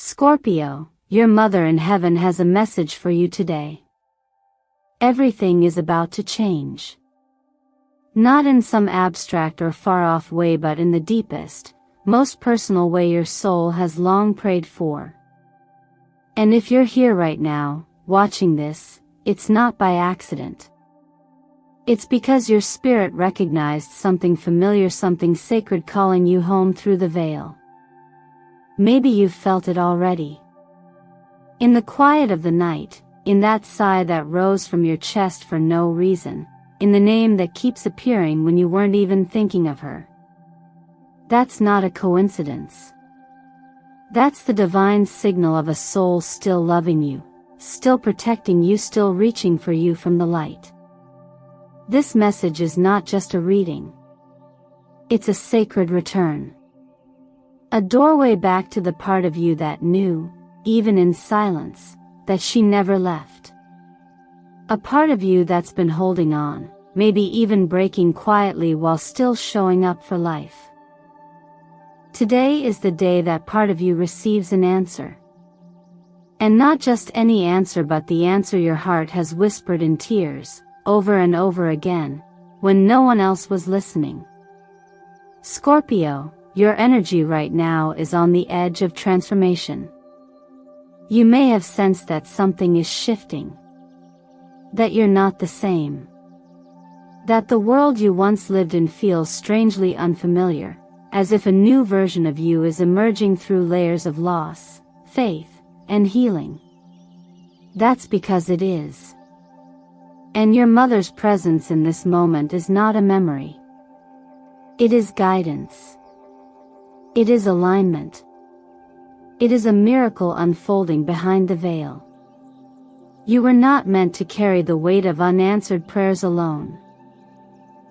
Scorpio, your mother in heaven has a message for you today. Everything is about to change. Not in some abstract or far-off way, but in the deepest, most personal way your soul has long prayed for. And if you're here right now, watching this, it's not by accident. It's because your spirit recognized something familiar, something sacred calling you home through the veil. Maybe you've felt it already. In the quiet of the night, in that sigh that rose from your chest for no reason, in the name that keeps appearing when you weren't even thinking of her. That's not a coincidence. That's the divine signal of a soul still loving you, still protecting you, still reaching for you from the light. This message is not just a reading. It's a sacred return. A doorway back to the part of you that knew, even in silence, that she never left. A part of you that's been holding on, maybe even breaking quietly while still showing up for life. Today is the day that part of you receives an answer. And not just any answer, but the answer your heart has whispered in tears, over and over again, when no one else was listening. Scorpio, your energy right now is on the edge of transformation. You may have sensed that something is shifting. That you're not the same. That the world you once lived in feels strangely unfamiliar, as if a new version of you is emerging through layers of loss, faith, and healing. That's because it is. And your mother's presence in this moment is not a memory. It is guidance. It is alignment. It is a miracle unfolding behind the veil. You were not meant to carry the weight of unanswered prayers alone.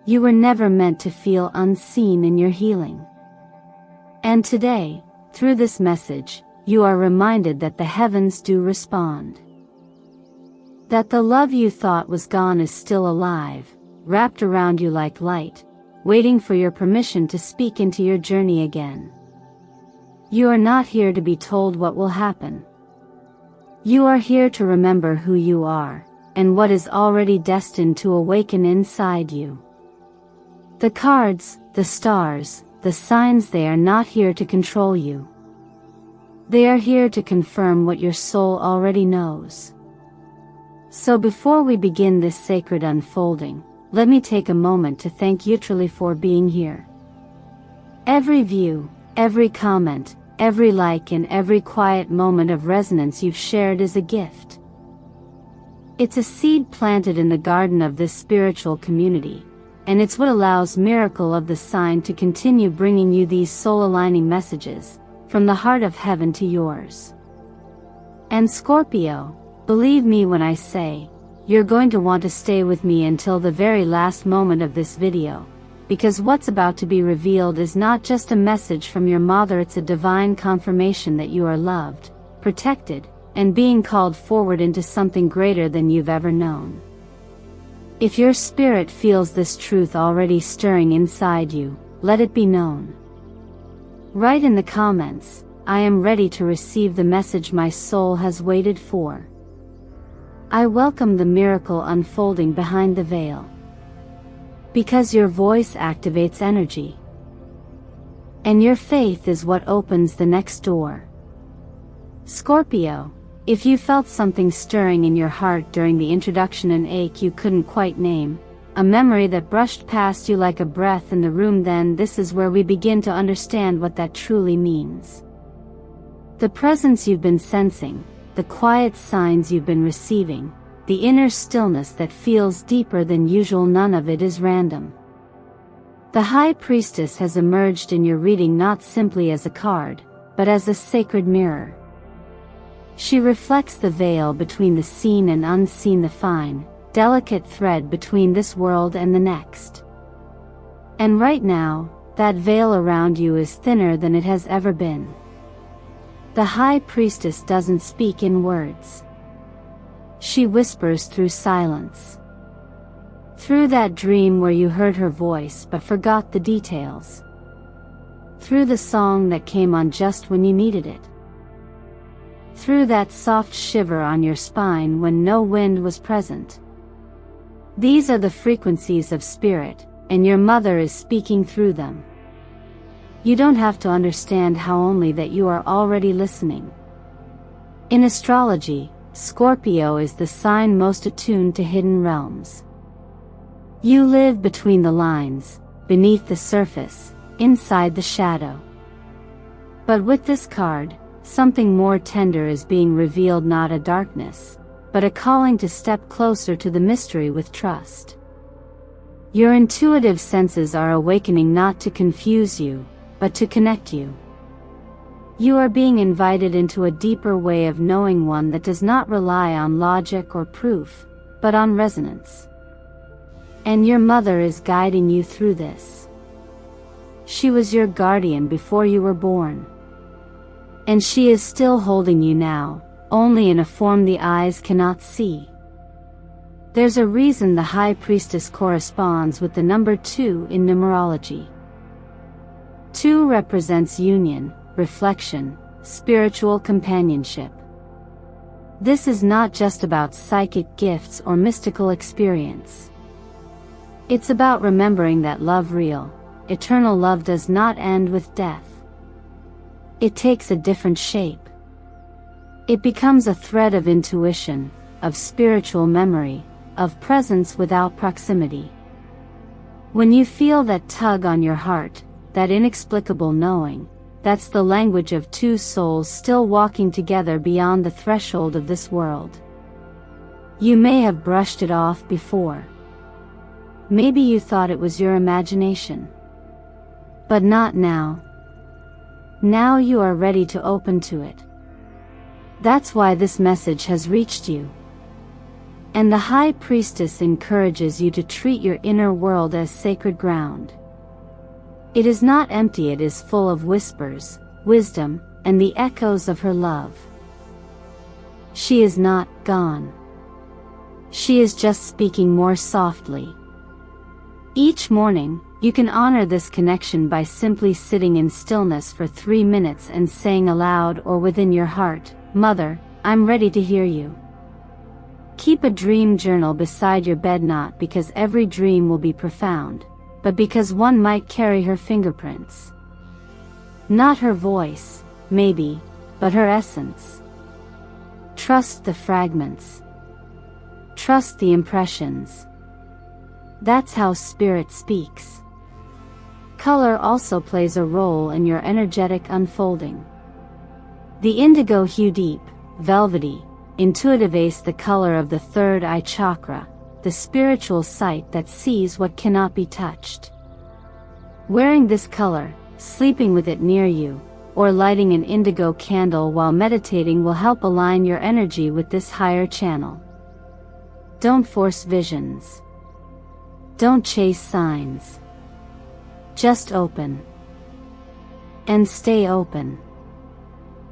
You were never meant to feel unseen in your healing. And today, through this message, you are reminded that the heavens do respond. That the love you thought was gone is still alive, wrapped around you like light, waiting for your permission to speak into your journey again. You are not here to be told what will happen. You are here to remember who you are, and what is already destined to awaken inside you. The cards, the stars, the signs, they are not here to control you. They are here to confirm what your soul already knows. So before we begin this sacred unfolding, let me take a moment to thank you truly for being here. Every view, every comment, every like, and every quiet moment of resonance you've shared is a gift. It's a seed planted in the garden of this spiritual community, and it's what allows Miracle of the Sign to continue bringing you these soul-aligning messages, from the heart of heaven to yours. And Scorpio, believe me when I say, you're going to want to stay with me until the very last moment of this video, because what's about to be revealed is not just a message from your mother, it's a divine confirmation that you are loved, protected, and being called forward into something greater than you've ever known. If your spirit feels this truth already stirring inside you, let it be known. Write in the comments, I am ready to receive the message my soul has waited for. I welcome the miracle unfolding behind the veil. Because your voice activates energy. And your faith is what opens the next door. Scorpio, if you felt something stirring in your heart during the introduction, an ache you couldn't quite name, a memory that brushed past you like a breath in the room, then this is where we begin to understand what that truly means. The presence you've been sensing, the quiet signs you've been receiving, the inner stillness that feels deeper than usual, none of it is random. The High Priestess has emerged in your reading not simply as a card, but as a sacred mirror. She reflects the veil between the seen and unseen, the fine, delicate thread between this world and the next. And right now, that veil around you is thinner than it has ever been. The High Priestess doesn't speak in words. She whispers through silence. Through that dream where you heard her voice but forgot the details. Through the song that came on just when you needed it. through that soft shiver on your spine when no wind was present. These are the frequencies of spirit, and your mother is speaking through them. You don't have to understand how, only that you are already listening. In astrology, Scorpio is the sign most attuned to hidden realms. You live between the lines, beneath the surface, inside the shadow. But with this card, something more tender is being revealed, not a darkness, but a calling to step closer to the mystery with trust. Your intuitive senses are awakening, not to confuse you, but to connect you. You are being invited into a deeper way of knowing, one that does not rely on logic or proof, but on resonance. And your mother is guiding you through this. She was your guardian before you were born. And she is still holding you now, only in a form the eyes cannot see. There's a reason the High Priestess corresponds with the number 2 in numerology. 2 represents union, reflection, spiritual companionship. This is not just about psychic gifts or mystical experience. It's about remembering that love, real, eternal love, does not end with death. It takes a different shape. It becomes a thread of intuition, of spiritual memory, of presence without proximity. When you feel that tug on your heart, that inexplicable knowing, that's the language of 2 souls still walking together beyond the threshold of this world. You may have brushed it off before. Maybe you thought it was your imagination. But not now. Now you are ready to open to it. That's why this message has reached you. And the High Priestess encourages you to treat your inner world as sacred ground. It is not empty, it is full of whispers, wisdom, and the echoes of her love. She is not gone. She is just speaking more softly. Each morning, you can honor this connection by simply sitting in stillness for 3 minutes and saying aloud or within your heart, "Mother, I'm ready to hear you." Keep a dream journal beside your bed, not because every dream will be profound, but because one might carry her fingerprints. Not her voice, maybe, but her essence. Trust the fragments. Trust the impressions. That's how spirit speaks. Color also plays a role in your energetic unfolding. The indigo hue, deep, velvety, intuitive, is the color of the third eye chakra, the spiritual sight that sees what cannot be touched. Wearing this color, sleeping with it near you, or lighting an indigo candle while meditating will help align your energy with this higher channel. Don't force visions. Don't chase signs. Just open. And stay open.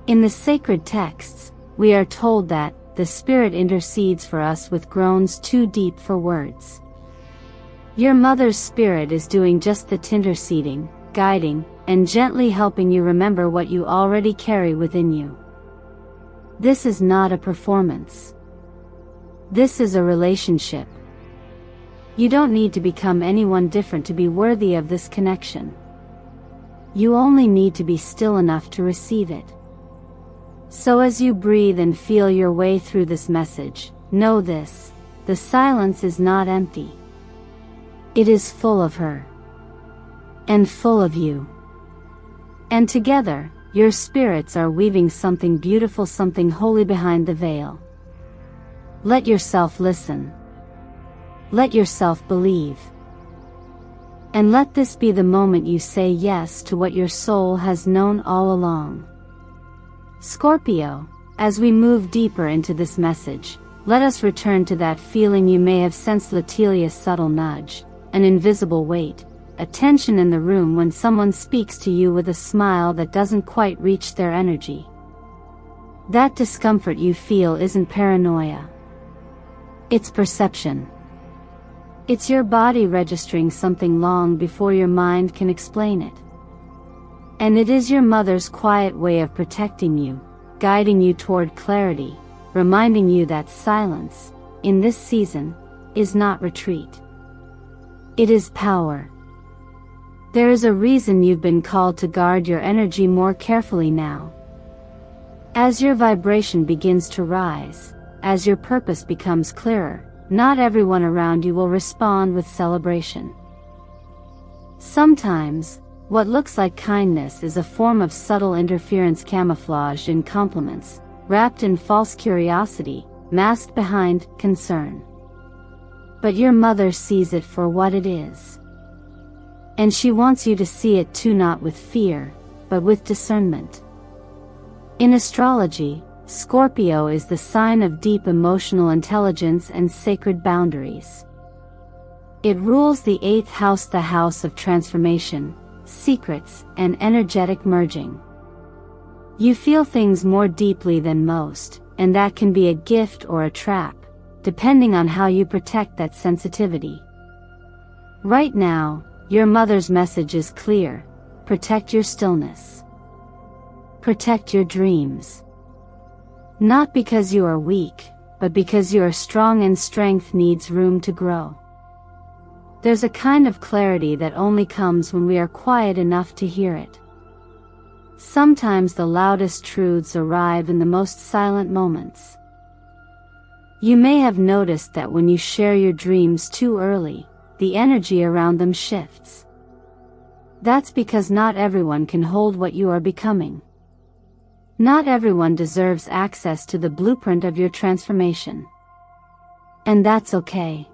In the sacred texts, we are told that the Spirit intercedes for us with groans too deep for words. Your mother's spirit is doing just that, interceding, guiding, and gently helping you remember what you already carry within you. This is not a performance. This is a relationship. You don't need to become anyone different to be worthy of this connection. You only need to be still enough to receive it. So as you breathe and feel your way through this message, know this: the silence is not empty. It is full of her. And full of you. And together, your spirits are weaving something beautiful, something holy behind the veil. Let yourself listen. Let yourself believe. And let this be the moment you say yes to what your soul has known all along. Scorpio, as we move deeper into this message, let us return to that feeling you may have sensed, Latelia's subtle nudge, an invisible weight, a tension in the room when someone speaks to you with a smile that doesn't quite reach their energy. That discomfort you feel isn't paranoia. It's perception. It's your body registering something long before your mind can explain it. And it is your mother's quiet way of protecting you, guiding you toward clarity, reminding you that silence, in this season, is not retreat. It is power. There is a reason you've been called to guard your energy more carefully now. As your vibration begins to rise, as your purpose becomes clearer, not everyone around you will respond with celebration. Sometimes, what looks like kindness is a form of subtle interference camouflaged in compliments, wrapped in false curiosity, masked behind concern. But your mother sees it for what it is. And she wants you to see it too, not with fear, but with discernment. In astrology, Scorpio is the sign of deep emotional intelligence and sacred boundaries. It rules the 8th house, the house of transformation, secrets, and energetic merging. You feel things more deeply than most, and that can be a gift or a trap, depending on how you protect that sensitivity. Right now, your mother's message is clear: protect your stillness. Protect your dreams. Not because you are weak, but because you are strong and strength needs room to grow. There's a kind of clarity that only comes when we are quiet enough to hear it. Sometimes the loudest truths arrive in the most silent moments. You may have noticed that when you share your dreams too early, the energy around them shifts. That's because not everyone can hold what you are becoming. Not everyone deserves access to the blueprint of your transformation. And that's okay.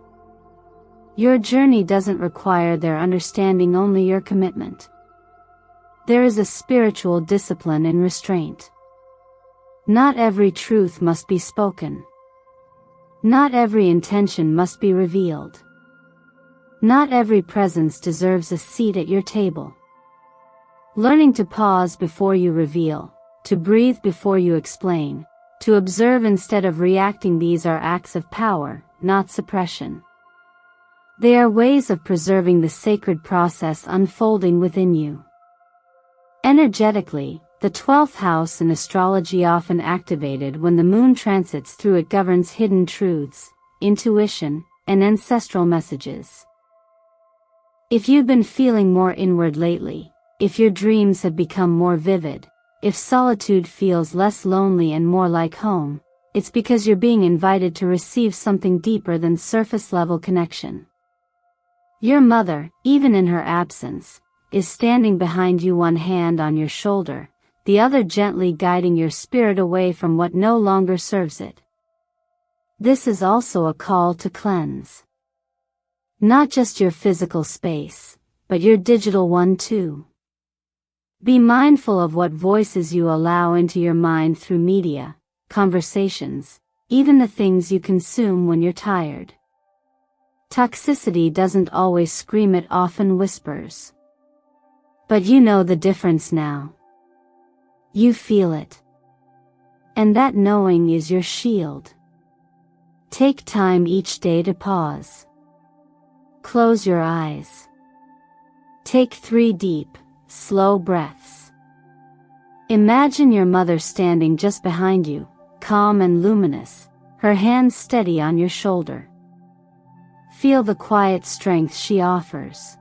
Your journey doesn't require their understanding, only your commitment. There is a spiritual discipline in restraint. Not every truth must be spoken. Not every intention must be revealed. Not every presence deserves a seat at your table. Learning to pause before you reveal, to breathe before you explain, to observe instead of reacting, these are acts of power, not suppression. They are ways of preserving the sacred process unfolding within you. Energetically, the 12th house in astrology, often activated when the moon transits through it, governs hidden truths, intuition, and ancestral messages. If you've been feeling more inward lately, if your dreams have become more vivid, if solitude feels less lonely and more like home, it's because you're being invited to receive something deeper than surface-level connection. Your mother, even in her absence, is standing behind you, one hand on your shoulder, the other gently guiding your spirit away from what no longer serves it. This is also a call to cleanse. Not just your physical space, but your digital one too. Be mindful of what voices you allow into your mind through media, conversations, even the things you consume when you're tired. Toxicity doesn't always scream, it often whispers. But you know the difference now. You feel it. And that knowing is your shield. Take time each day to pause. Close your eyes. Take 3 deep, slow breaths. Imagine your mother standing just behind you, calm and luminous, her hands steady on your shoulder. Feel the quiet strength she offers.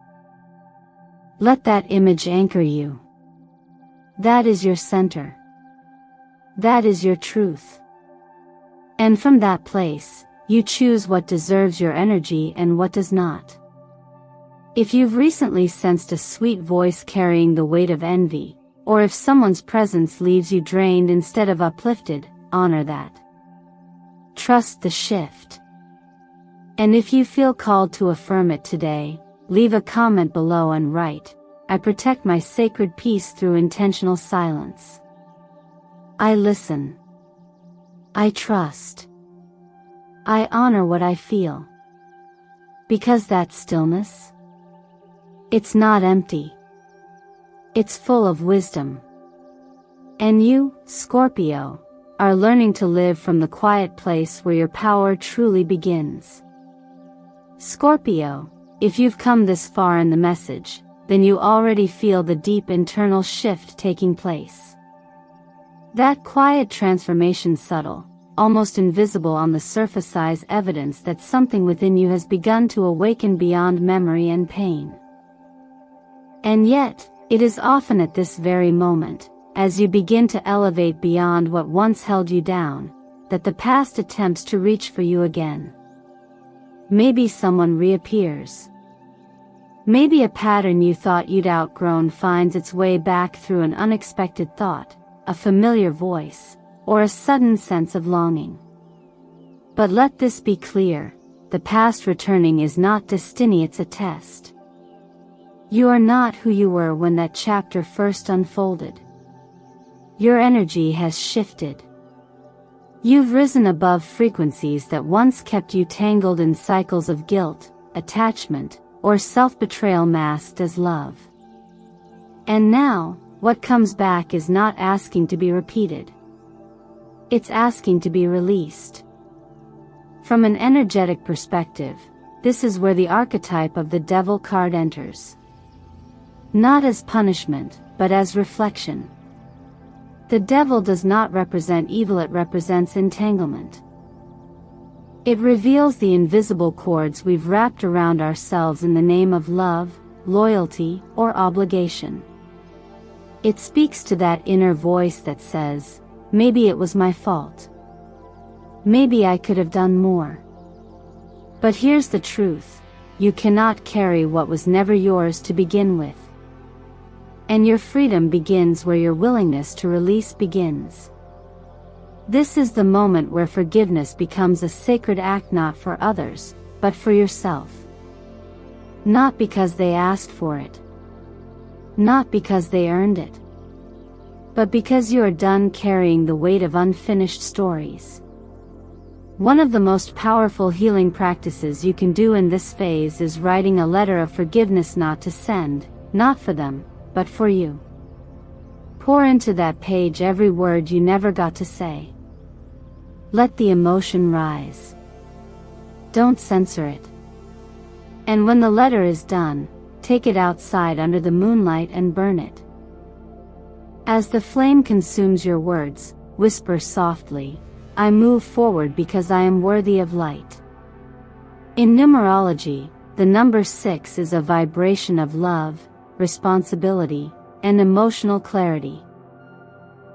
Let that image anchor you. That is your center. That is your truth. And from that place, you choose what deserves your energy and what does not. If you've recently sensed a sweet voice carrying the weight of envy, or if someone's presence leaves you drained instead of uplifted, honor that. Trust the shift. And if you feel called to affirm it today, leave a comment below and write, "I protect my sacred peace through intentional silence. I listen. I trust. I honor what I feel." Because that stillness, it's not empty. It's full of wisdom. And you, Scorpio, are learning to live from the quiet place where your power truly begins. Scorpio, if you've come this far in the message, then you already feel the deep internal shift taking place. That quiet transformation, subtle, almost invisible on the surface, is evidence that something within you has begun to awaken beyond memory and pain. And yet, it is often at this very moment, as you begin to elevate beyond what once held you down, that the past attempts to reach for you again. Maybe someone reappears. Maybe a pattern you thought you'd outgrown finds its way back through an unexpected thought, a familiar voice, or a sudden sense of longing. But let this be clear, the past returning is not destiny, it's a test. You are not who you were when that chapter first unfolded. Your energy has shifted. You've risen above frequencies that once kept you tangled in cycles of guilt, attachment, or self-betrayal masked as love. And now, what comes back is not asking to be repeated. It's asking to be released. From an energetic perspective, this is where the archetype of the devil card enters. Not as punishment, but as reflection. The devil does not represent evil, it represents entanglement. It reveals the invisible cords we've wrapped around ourselves in the name of love, loyalty, or obligation. It speaks to that inner voice that says, maybe it was my fault. Maybe I could have done more. But here's the truth, you cannot carry what was never yours to begin with. And your freedom begins where your willingness to release begins. This is the moment where forgiveness becomes a sacred act, not for others, but for yourself. Not because they asked for it. Not because they earned it. But because you are done carrying the weight of unfinished stories. One of the most powerful healing practices you can do in this phase is writing a letter of forgiveness, not to send, not for them, but for you. Pour into that page every word you never got to say. Let the emotion rise. Don't censor it. And when the letter is done, take it outside under the moonlight and burn it. As the flame consumes your words, whisper softly, I move forward because I am worthy of light. In numerology, the number 6 is a vibration of love, responsibility, and emotional clarity.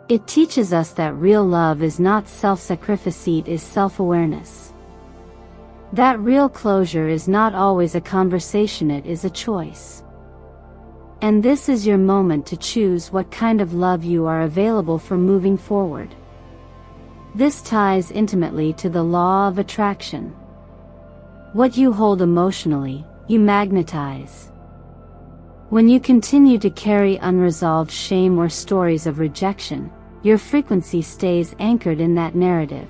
It teaches us that real love is not self-sacrifice, it is self-awareness. That real closure is not always a conversation, it is a choice. And this is your moment to choose what kind of love you are available for moving forward. This ties intimately to the law of attraction. What you hold emotionally, you magnetize. When you continue to carry unresolved shame or stories of rejection, your frequency stays anchored in that narrative.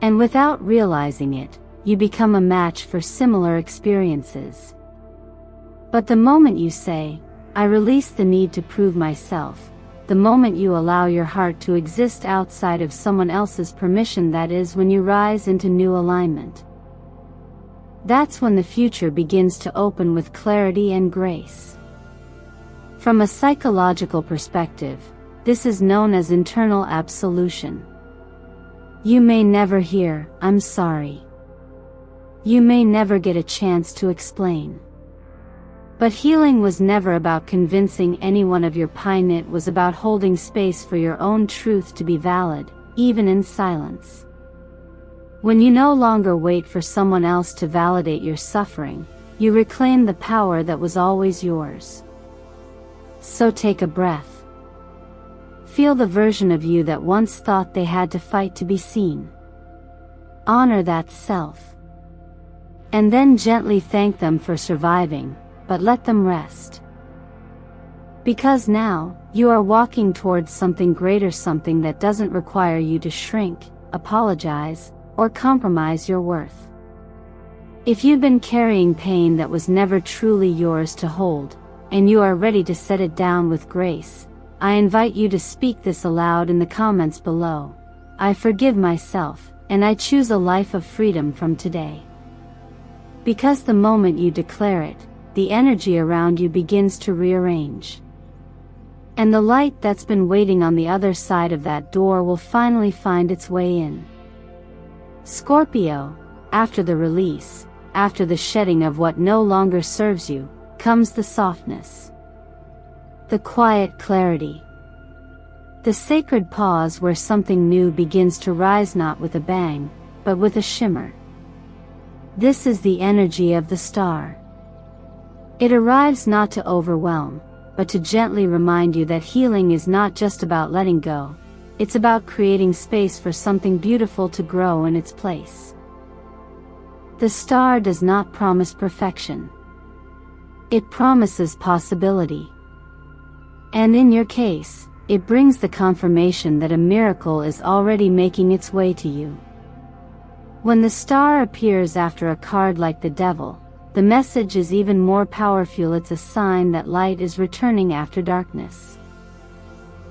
And without realizing it, you become a match for similar experiences. But the moment you say, I release the need to prove myself, the moment you allow your heart to exist outside of someone else's permission, that is when you rise into new alignment. That's when the future begins to open with clarity and grace. From a psychological perspective, this is known as internal absolution. You may never hear, I'm sorry. You may never get a chance to explain. But healing was never about convincing anyone of your pain, it was about holding space for your own truth to be valid, even in silence. When you no longer wait for someone else to validate your suffering, you reclaim the power that was always yours. So take a breath. Feel the version of you that once thought they had to fight to be seen. Honor that self. And then gently thank them for surviving, but let them rest. Because now, you are walking towards something greater, something that doesn't require you to shrink, apologize, or compromise your worth. If you've been carrying pain that was never truly yours to hold, and you are ready to set it down with grace, I invite you to speak this aloud in the comments below. I forgive myself, and I choose a life of freedom from today. Because the moment you declare it, the energy around you begins to rearrange. And the light that's been waiting on the other side of that door will finally find its way in. Scorpio, after the release, after the shedding of what no longer serves you, comes the softness. The quiet clarity. The sacred pause where something new begins to rise, not with a bang, but with a shimmer. This is the energy of the star. It arrives not to overwhelm, but to gently remind you that healing is not just about letting go, it's about creating space for something beautiful to grow in its place. The star does not promise perfection. It promises possibility. And in your case, it brings the confirmation that a miracle is already making its way to you. When the star appears after a card like the Devil, the message is even more powerful. It's a sign that light is returning after darkness.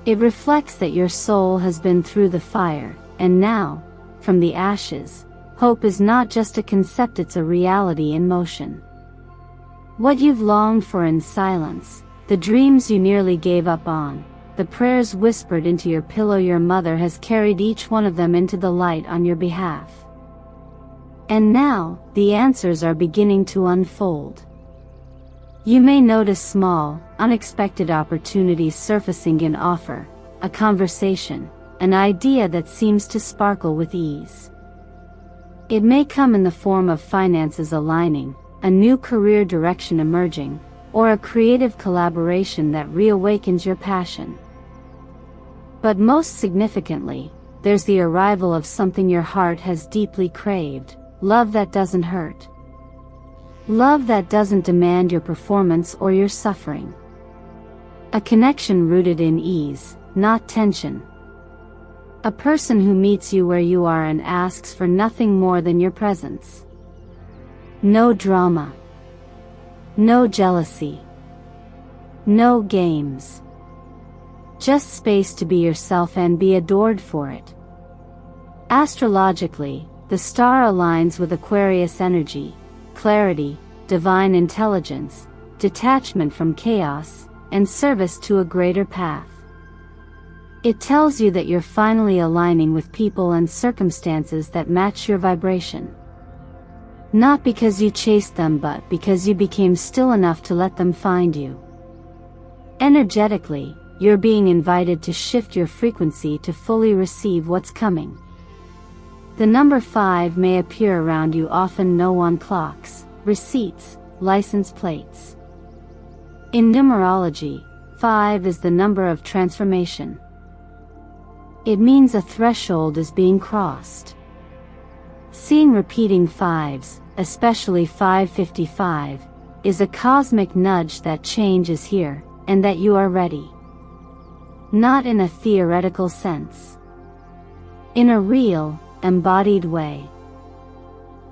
It reflects that your soul has been through the fire, and now, from the ashes, hope is not just a concept, it's a reality in motion. What you've longed for in silence, the dreams you nearly gave up on, the prayers whispered into your pillow, your mother has carried each one of them into the light on your behalf. And now, the answers are beginning to unfold. You may notice small, unexpected opportunities surfacing in offer, a conversation, an idea that seems to sparkle with ease. It may come in the form of finances aligning, a new career direction emerging, or a creative collaboration that reawakens your passion. But most significantly, there's the arrival of something your heart has deeply craved. Love that doesn't hurt. Love that doesn't demand your performance or your suffering. A connection rooted in ease, not tension. A person who meets you where you are and asks for nothing more than your presence. No drama. No jealousy. No games. Just space to be yourself and be adored for it. Astrologically, the star aligns with Aquarius energy, clarity, divine intelligence, detachment from chaos, and service to a greater path. It tells you that you're finally aligning with people and circumstances that match your vibration. Not because you chased them, but because you became still enough to let them find you. Energetically, you're being invited to shift your frequency to fully receive what's coming. The number 5 may appear around you, often known on clocks, receipts, license plates. In numerology, 5 is the number of transformation. It means a threshold is being crossed. Seeing repeating 5s, especially 555, is a cosmic nudge that change is here, and that you are ready. Not in a theoretical sense. In a real, embodied way.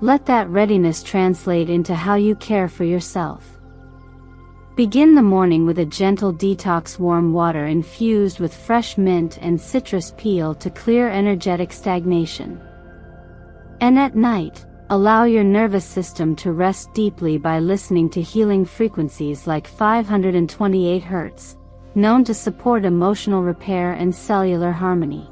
Let that readiness translate into how you care for yourself. Begin the morning with a gentle detox, warm water infused with fresh mint and citrus peel to clear energetic stagnation. And at night, allow your nervous system to rest deeply by listening to healing frequencies like 528 Hz, known to support emotional repair and cellular harmony.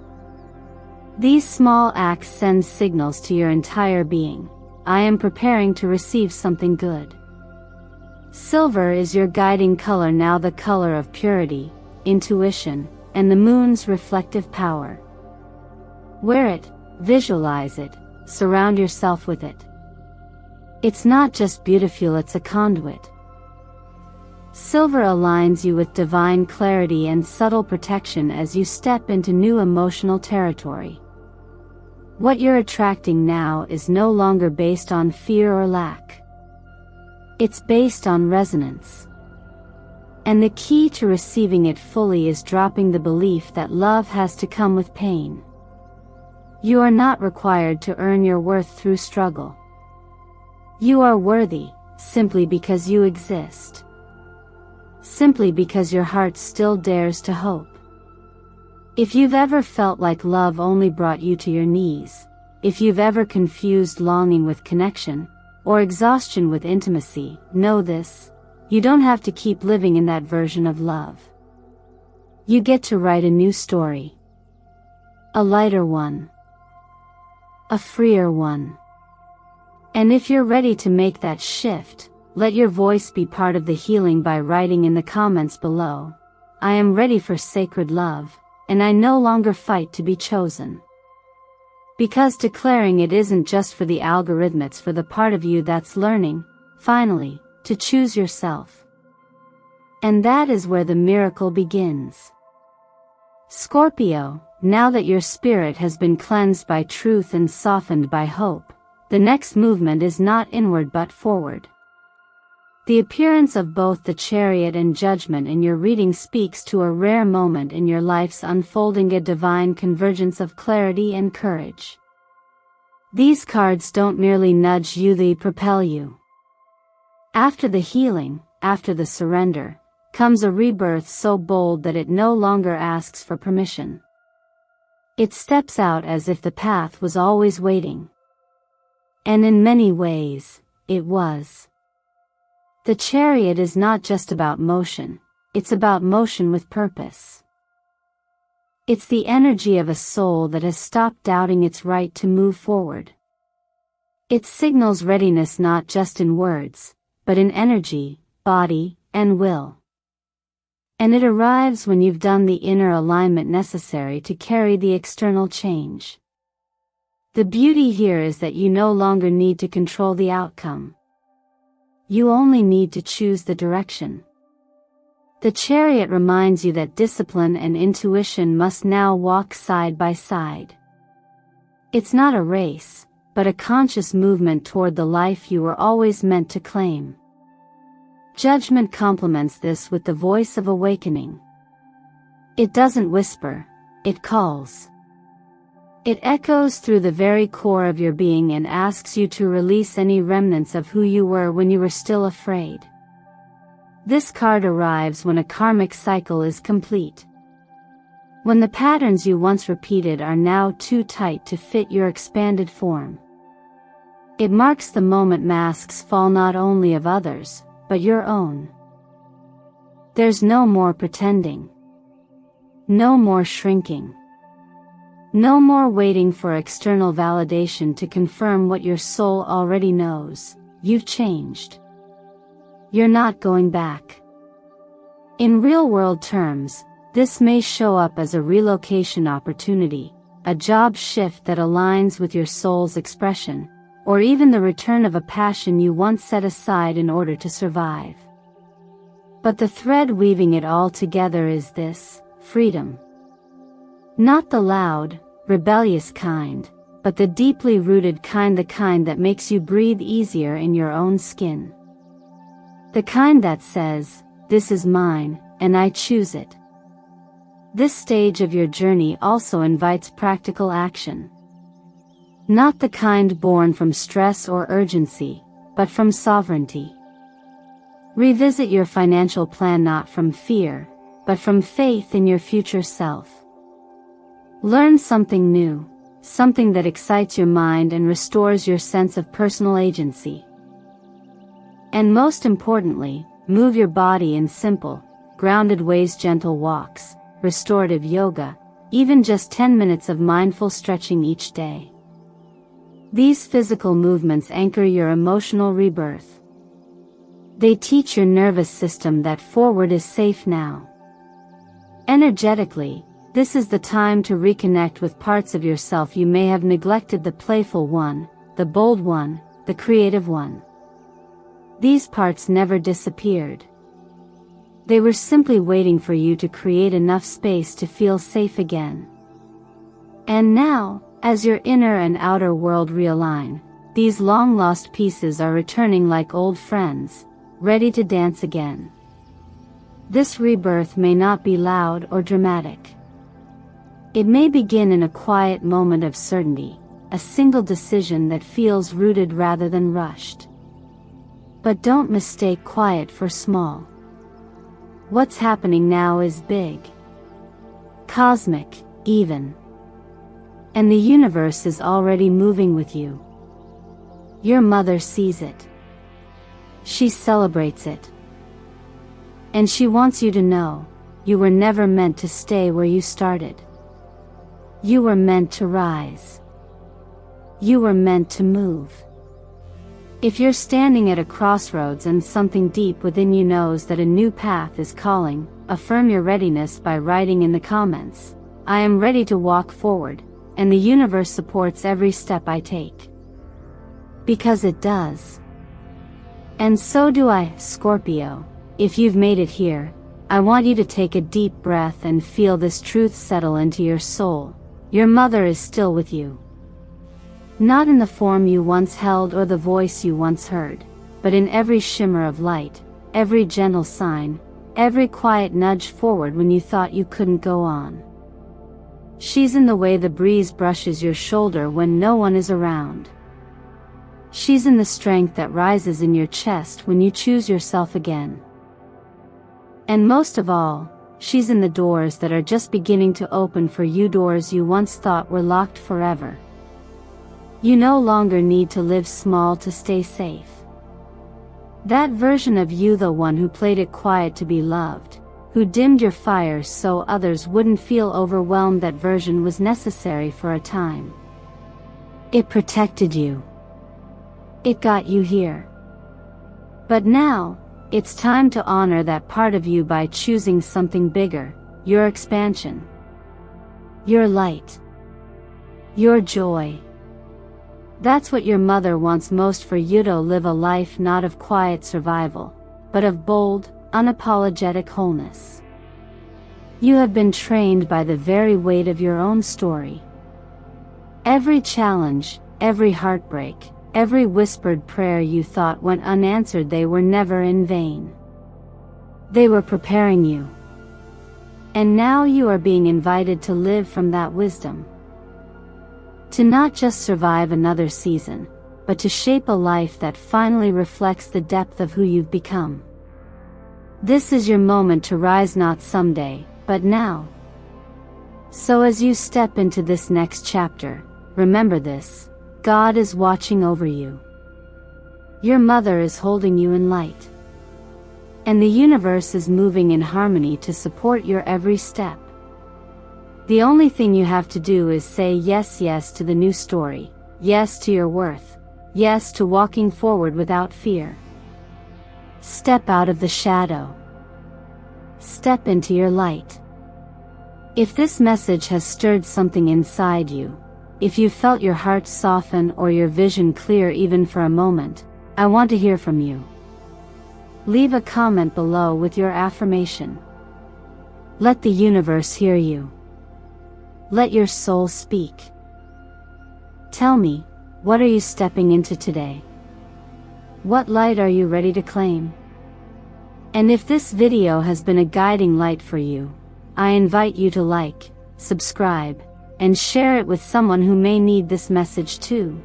These small acts send signals to your entire being. I am preparing to receive something good. Silver is your guiding color now, the color of purity, intuition, and the moon's reflective power. Wear it, visualize it, surround yourself with it. It's not just beautiful, it's a conduit. Silver aligns you with divine clarity and subtle protection as you step into new emotional territory. What you're attracting now is no longer based on fear or lack. It's based on resonance. And the key to receiving it fully is dropping the belief that love has to come with pain. You are not required to earn your worth through struggle. You are worthy, simply because you exist. Simply because your heart still dares to hope. If you've ever felt like love only brought you to your knees, if you've ever confused longing with connection, or exhaustion with intimacy, know this: you don't have to keep living in that version of love. You get to write a new story. A lighter one. A freer one. And if you're ready to make that shift, let your voice be part of the healing by writing in the comments below, "I am ready for sacred love, and I no longer fight to be chosen." Because declaring it isn't just for the algorithm, it's for the part of you that's learning, finally, to choose yourself. And that is where the miracle begins. Scorpio, now that your spirit has been cleansed by truth and softened by hope, the next movement is not inward but forward. The appearance of both the Chariot and Judgment in your reading speaks to a rare moment in your life's unfolding, a divine convergence of clarity and courage. These cards don't merely nudge you, they propel you. After the healing, after the surrender, comes a rebirth so bold that it no longer asks for permission. It steps out as if the path was always waiting. And in many ways, it was. The Chariot is not just about motion, it's about motion with purpose. It's the energy of a soul that has stopped doubting its right to move forward. It signals readiness not just in words, but in energy, body, and will. And it arrives when you've done the inner alignment necessary to carry the external change. The beauty here is that you no longer need to control the outcome. You only need to choose the direction. The Chariot reminds you that discipline and intuition must now walk side by side. It's not a race, but a conscious movement toward the life you were always meant to claim. Judgment complements this with the voice of awakening. It doesn't whisper, it calls. It echoes through the very core of your being and asks you to release any remnants of who you were when you were still afraid. This card arrives when a karmic cycle is complete. When the patterns you once repeated are now too tight to fit your expanded form. It marks the moment masks fall, not only of others, but your own. There's no more pretending. No more shrinking. No more waiting for external validation to confirm what your soul already knows. You've changed. You're not going back. In real-world terms, this may show up as a relocation opportunity, a job shift that aligns with your soul's expression, or even the return of a passion you once set aside in order to survive. But the thread weaving it all together is this: freedom. Not the loud, rebellious kind, but the deeply rooted kind, the kind that makes you breathe easier in your own skin. The kind that says, "This is mine, and I choose it." This stage of your journey also invites practical action. Not the kind born from stress or urgency, but from sovereignty. Revisit your financial plan not from fear, but from faith in your future self. Learn something new, something that excites your mind and restores your sense of personal agency. And most importantly, move your body in simple, grounded ways: gentle walks, restorative yoga, even just 10 minutes of mindful stretching each day. These physical movements anchor your emotional rebirth. They teach your nervous system that forward is safe now. Energetically, this is the time to reconnect with parts of yourself you may have neglected: the playful one, the bold one, the creative one. These parts never disappeared. They were simply waiting for you to create enough space to feel safe again. And now, as your inner and outer world realign, these long-lost pieces are returning like old friends, ready to dance again. This rebirth may not be loud or dramatic. It may begin in a quiet moment of certainty, a single decision that feels rooted rather than rushed. But don't mistake quiet for small. What's happening now is big. Cosmic, even. And the universe is already moving with you. Your mother sees it. She celebrates it. And she wants you to know, you were never meant to stay where you started. You were meant to rise. You were meant to move. If you're standing at a crossroads and something deep within you knows that a new path is calling, affirm your readiness by writing in the comments, "I am ready to walk forward, and the universe supports every step I take." Because it does. And so do I, Scorpio. If you've made it here, I want you to take a deep breath and feel this truth settle into your soul. Your mother is still with you. Not in the form you once held or the voice you once heard, but in every shimmer of light, every gentle sign, every quiet nudge forward when you thought you couldn't go on. She's in the way the breeze brushes your shoulder when no one is around. She's in the strength that rises in your chest when you choose yourself again. And most of all, she's in the doors that are just beginning to open for you, doors you once thought were locked forever. You no longer need to live small to stay safe. That version of you, the one who played it quiet to be loved, who dimmed your fire so others wouldn't feel overwhelmed, that version was necessary for a time. It protected you. It got you here. But now, it's time to honor that part of you by choosing something bigger, your expansion. Your light. Your joy. That's what your mother wants most for you, to live a life not of quiet survival, but of bold, unapologetic wholeness. You have been trained by the very weight of your own story. Every challenge, every heartbreak, every whispered prayer you thought went unanswered, they were never in vain. They were preparing you. And now you are being invited to live from that wisdom. To not just survive another season, but to shape a life that finally reflects the depth of who you've become. This is your moment to rise, not someday, but now. So as you step into this next chapter, remember this: God is watching over you. Your mother is holding you in light. And the universe is moving in harmony to support your every step. The only thing you have to do is say yes, yes to the new story, yes to your worth, yes to walking forward without fear. Step out of the shadow. Step into your light. If this message has stirred something inside you, if you felt your heart soften or your vision clear even for a moment, I want to hear from you. Leave a comment below with your affirmation. Let the universe hear you. Let your soul speak. Tell me, what are you stepping into today? What light are you ready to claim? And if this video has been a guiding light for you, I invite you to like, subscribe, and share it with someone who may need this message too.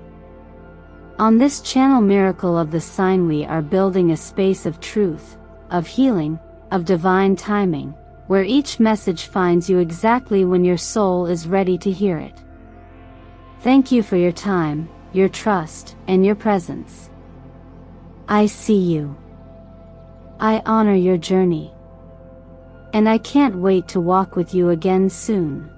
On this channel, Miracle of the Sign, we are building a space of truth, of healing, of divine timing, where each message finds you exactly when your soul is ready to hear it. Thank you for your time, your trust, and your presence. I see you. I honor your journey. And I can't wait to walk with you again soon.